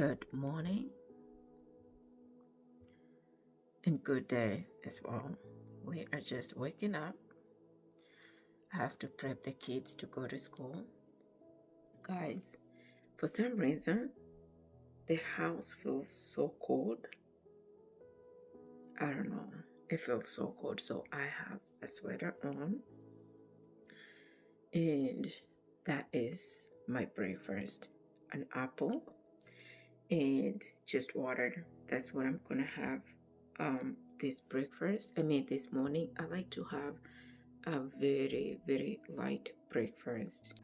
Good morning and good day as well. We are just waking up. I have to prep the kids to go to school. Guys, for some reason, the house feels so cold. I don't know. It feels so cold. So I have a sweater on. And that is my breakfast. An apple and just water. That's what I'm gonna have this this morning. I like to have a very light breakfast.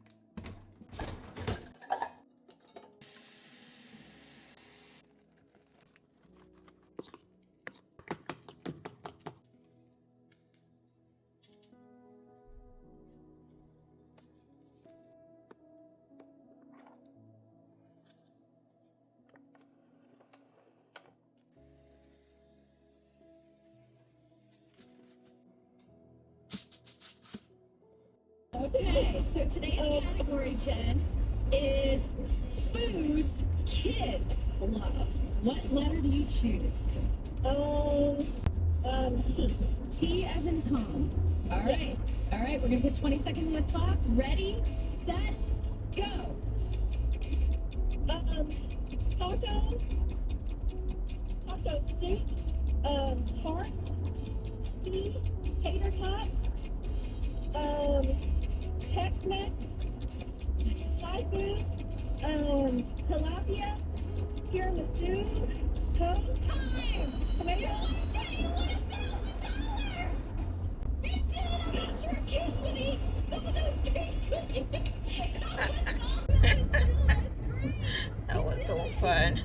Okay, so today's category, Jen, is foods kids love. What letter do you choose? T. T as in Tom. All right, we're gonna put 20 seconds on the clock. Ready, set, go. Taco, taco stick, tart, tater tot, Tex-Mex, Thai food, tilapia, tiramisu, toast. Time! You want to tell you $1,000! You did it! I'm sure kids would eat some of those things with you. That's all that was great! That was so fun.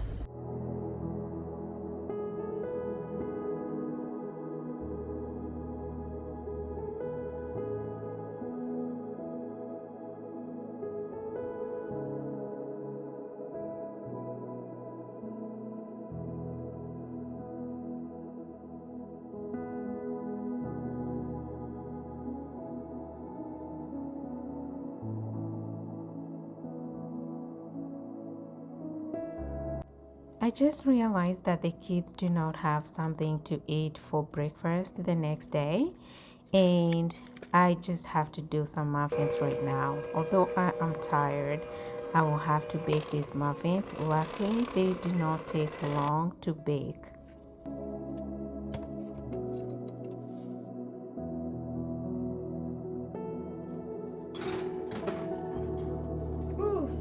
I just realized that the kids do not have something to eat for breakfast the next day, and I just have to do some muffins right now. Although I am tired, I will have to bake these muffins. Luckily, they do not take long to bake. Oof.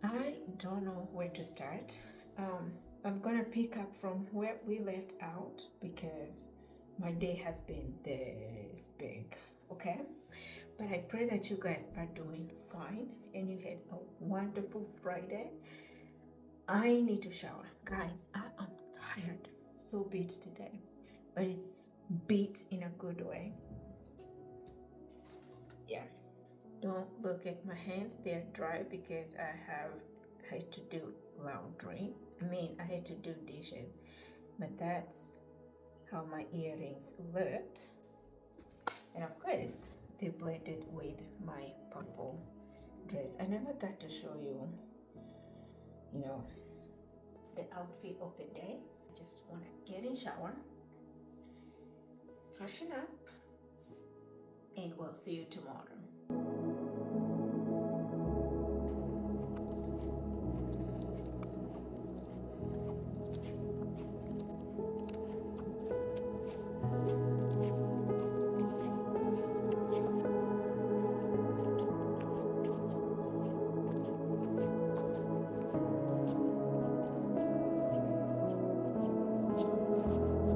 I don't know where to start. I'm gonna pick up from where we left out because my day has been this big, okay? But I pray that you guys are doing fine and you had a wonderful Friday. I need to shower. Guys, I am tired, so beat today, but it's beat in a good way. Yeah. Don't look at my hands, they're dry because I had to do laundry. I had to do dishes, but that's how my earrings looked. And of course, they blended with my purple dress. I never got to show you, the outfit of the day. I just want to get in shower, freshen up, and we'll see you tomorrow.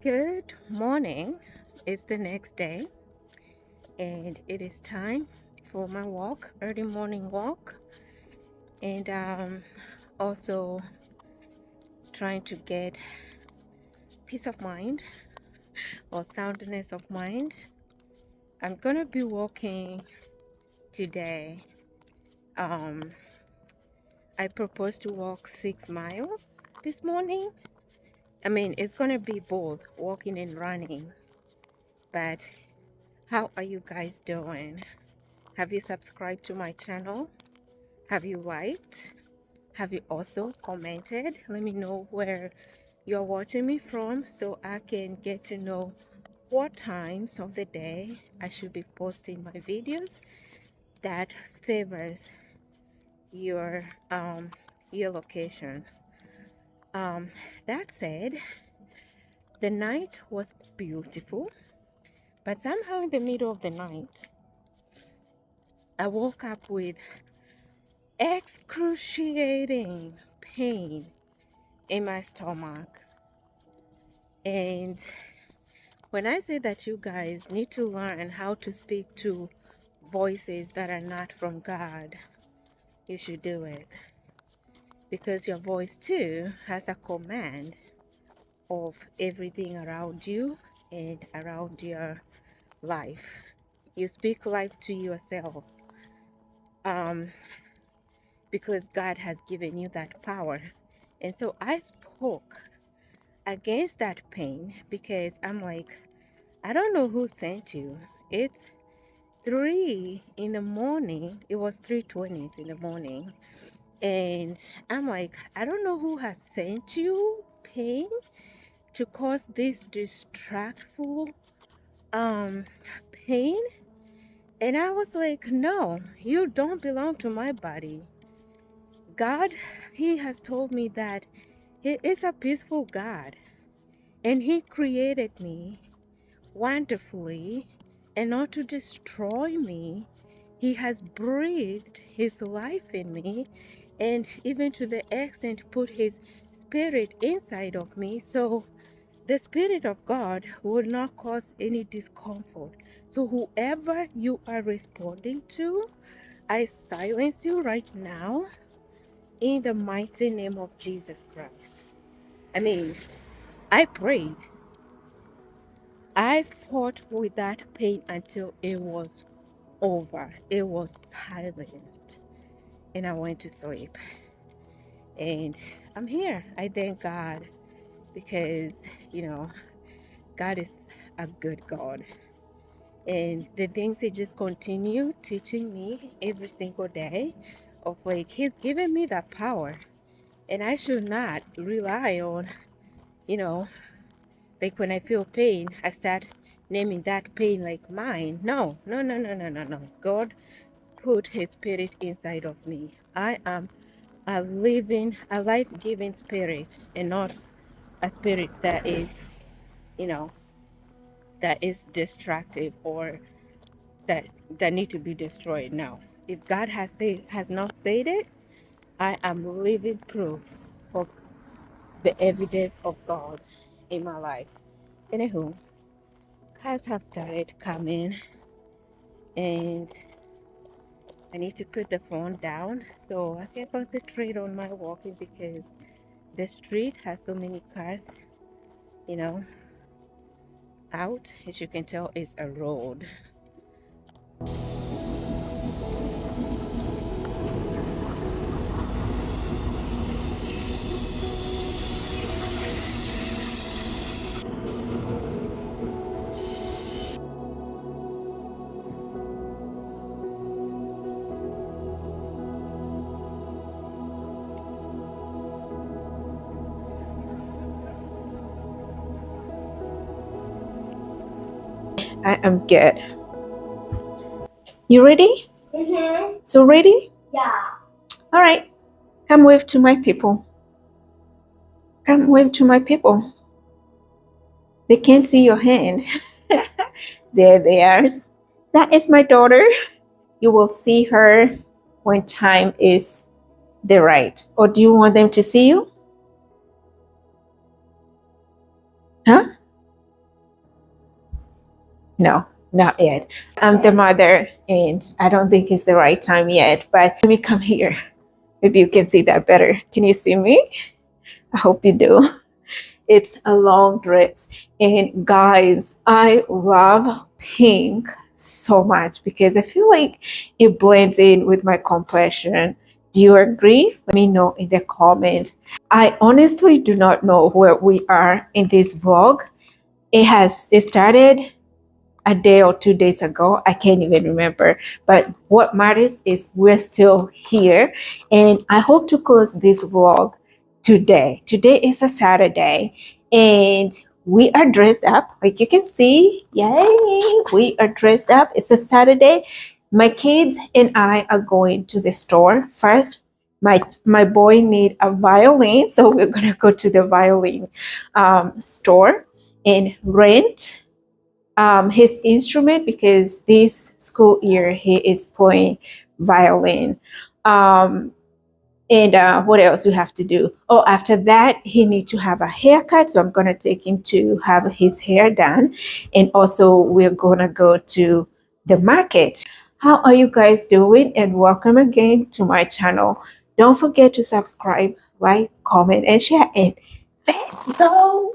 Good morning. It's the next day, and it is time for my walk, early morning walk, and also trying to get peace of mind or soundness of mind. I'm gonna be walking today I propose to walk 6 miles this morning. I mean, it's gonna be both walking and running. But how are you guys doing? Have you subscribed to my channel? Have you liked? Have you also commented? Let me know where you're watching me from so I can get to know what times of the day I should be posting my videos that favors your location. That said, the night was beautiful, but somehow in the middle of the night I woke up with excruciating pain in my stomach. And when I say that you guys need to learn how to speak to voices that are not from God, you should do it. Because your voice too has a command of everything around you and around your life. You speak life to yourself um, because God has given you that power. And so I spoke against that pain because I'm like, I don't know who sent you. It's 3 in the morning. It was 3:20 in the morning. And I'm like, I don't know who has sent you pain to cause this distractful pain. And I was like, no, you don't belong to my body. God, he has told me that he is a peaceful God and he created me wonderfully, and not to destroy me. He has breathed his life in me, and even to the extent put his spirit inside of me. So the spirit of God will not cause any discomfort. So whoever you are responding to, I silence you right now in the mighty name of Jesus Christ. I mean, I prayed. I fought with that pain until it was over. It was silenced. And I went to sleep. And I'm here. I thank God because, you know, God is a good God. And the things He just continue teaching me every single day of like He's given me that power. And I should not rely on, you know, like when I feel pain, I start naming that pain like mine. No, no, no, no, no, no, no. God put his spirit inside of me. I am a living, a life-giving spirit and not a spirit that is, you know, that is destructive or that need to be destroyed. No. If God has not said it, I am living proof of the evidence of God in my life. Anywho, cars have started coming and I need to put the phone down so I can concentrate on my walking because the street has so many cars, you know, out. As you can tell, it's a road. I am good. You ready? Mm-hmm. So ready? Yeah. All right. Come wave to my people. Come wave to my people. They can't see your hand. There they are. That is my daughter. You will see her when time is the right. Or do you want them to see you? Huh? No, not yet. I'm the mother, and I don't think it's the right time yet. But let me come here. Maybe you can see that better. Can you see me? I hope you do. It's a long dress. And guys, I love pink so much because I feel like it blends in with my complexion. Do you agree? Let me know in the comment. I honestly do not know where we are in this vlog. It started a day or 2 days ago. I can't even remember. But what matters is we're still here. And I hope to close this vlog today. Today is a Saturday. And we are dressed up. Like you can see. Yay! We are dressed up. It's a Saturday. My kids and I are going to the store. First, my boy need a violin. So we're going to go to the violin store and rent his instrument because this school year he is playing violin. And what else we have to do? Oh, after that, he needs to have a haircut. So I'm going to take him to have his hair done. And also, we're going to go to the market. How are you guys doing? And welcome again to my channel. Don't forget to subscribe, like, comment, and share. And let's go.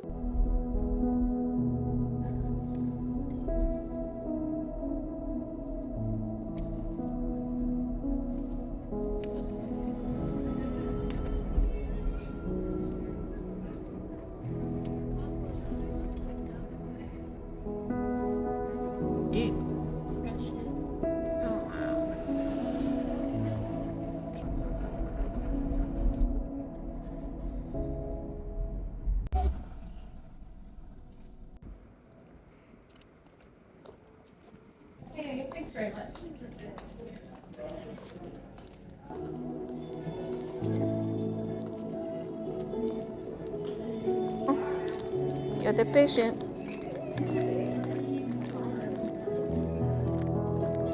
You're the patient.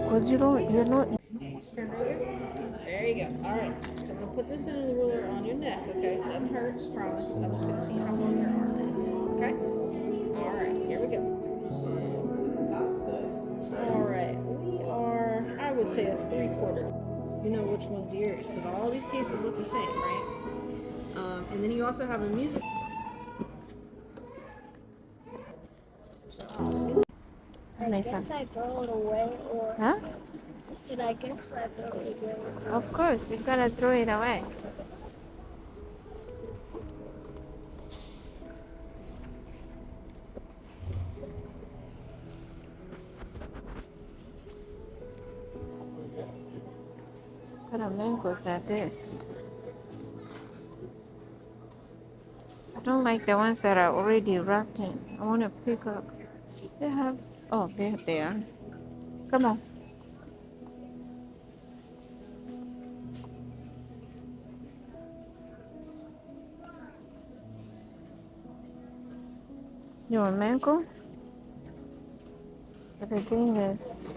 Because you're not. There you go. All right. So I'm gonna put this in the ruler on your neck. Okay. Doesn't hurt. Promise. I'm just gonna see how long your arm is. Okay. All right. Here we go. That's good. All right. We are, I would say, a 3/4. You know which one's yours because all these cases look the same, right? And then you also have a music. I guess I throw it away, or Huh? I said I guess I throw it away. Of course, you gotta throw it away. What kind of mangoes are this? I don't like the ones that are already wrapped in. I want to pick up. They have. Oh, there they are. Come on. You want mango? But the thing is,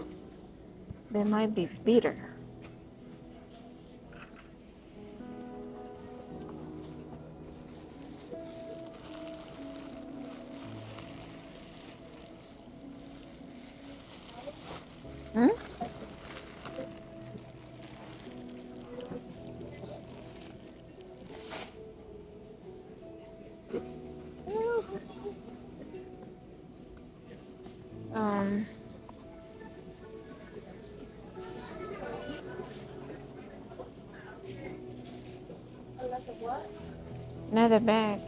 they might be bitter. Hmm? This. Um. Another bag.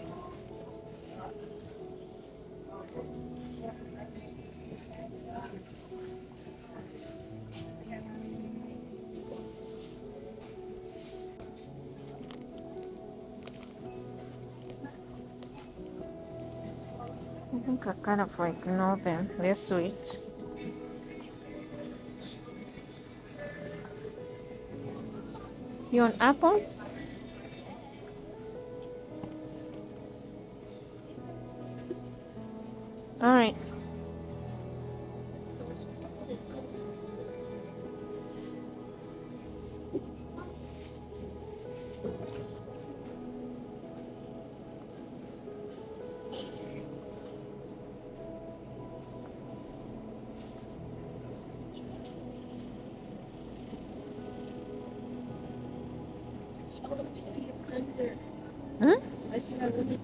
I think I kind of like know them. They're sweet. You want apples? All right. Hmm? I see how the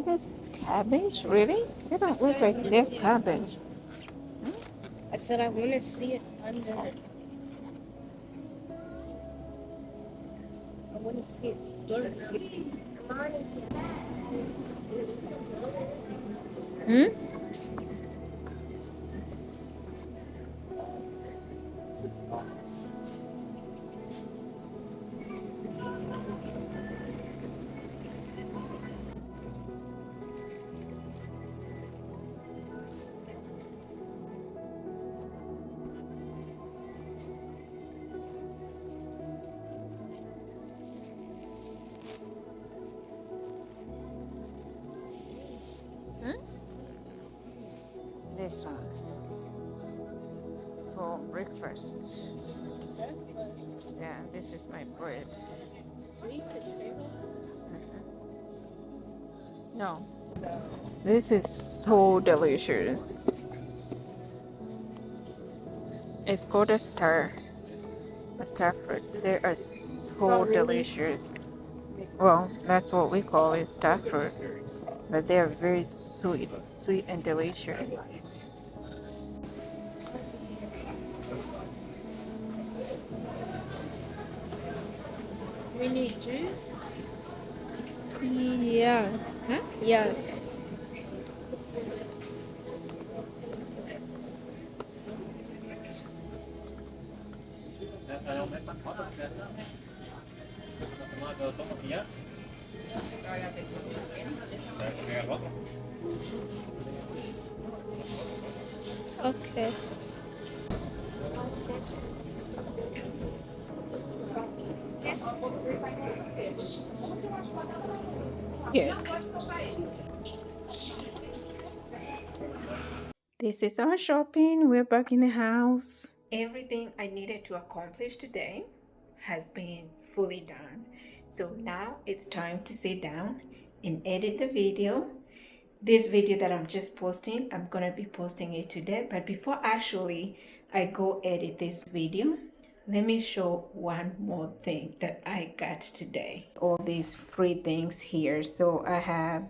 It's cabbage? Really? They don't look like they're cabbage. I said I want to see it under. I want to see it stored. Hmm? This one for breakfast. Yeah, this is my bread. Sweet potato. No, this is so delicious. It's called a star fruit. They are so delicious. Well, that's what we call it, star fruit. But they are very sweet and delicious. We need juice? Yeah. Huh? Yeah. Okay. Yeah. This is our shopping. We're back in the house. Everything I needed to accomplish today has been fully done. So now it's time to sit down and edit the video. This video that I'm just posting, I'm gonna be posting it today. But before actually I go edit this video, let me show one more thing that I got today. All these free things here. So I have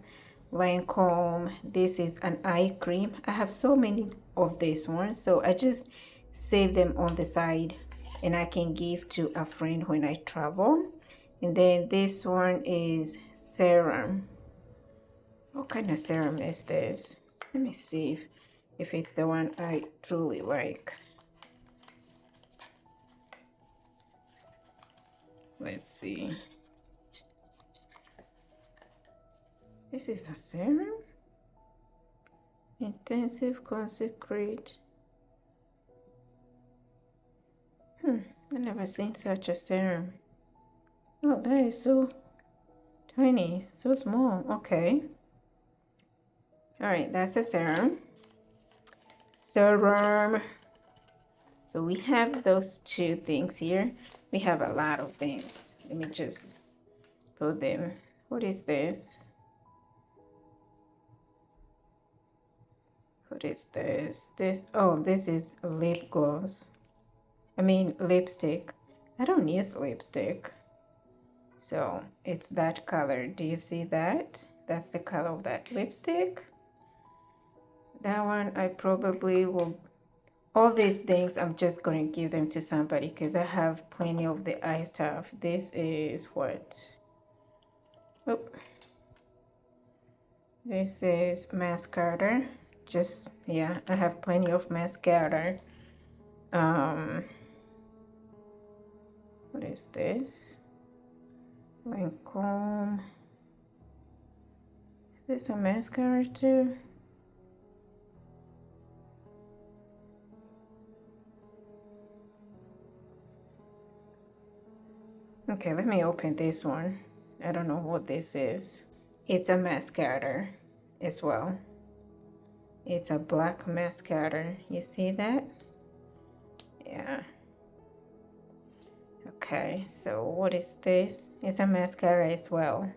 Lancome. This is an eye cream. I have so many of this one, so I just save them on the side and I can give to a friend when I travel. And then this one is serum. What kind of serum is this? Let me see if it's the one I truly like. Let's see. This is a serum? Intensive concentrate. I never seen such a serum. Oh, that is so tiny, so small. Okay. All right, that's a serum. Serum. So we have those two things here. We have a lot of things. Let me just put them. What is this? What is this? This is lip gloss. I mean lipstick. I don't use lipstick. So it's that color. Do you see that? That's the color of that lipstick. That one I probably will. All these things I'm just going to give them to somebody because I have plenty of the eye stuff. This is what? Oh. This is mascara. Just, yeah, I have plenty of mascara. What is this? Lancome. Is this a mascara too? Okay, let me open this one. I don't know what this is. It's a mascara as well. It's a black mascara. You see that? Yeah. Okay, so what is this? It's a mascara as well.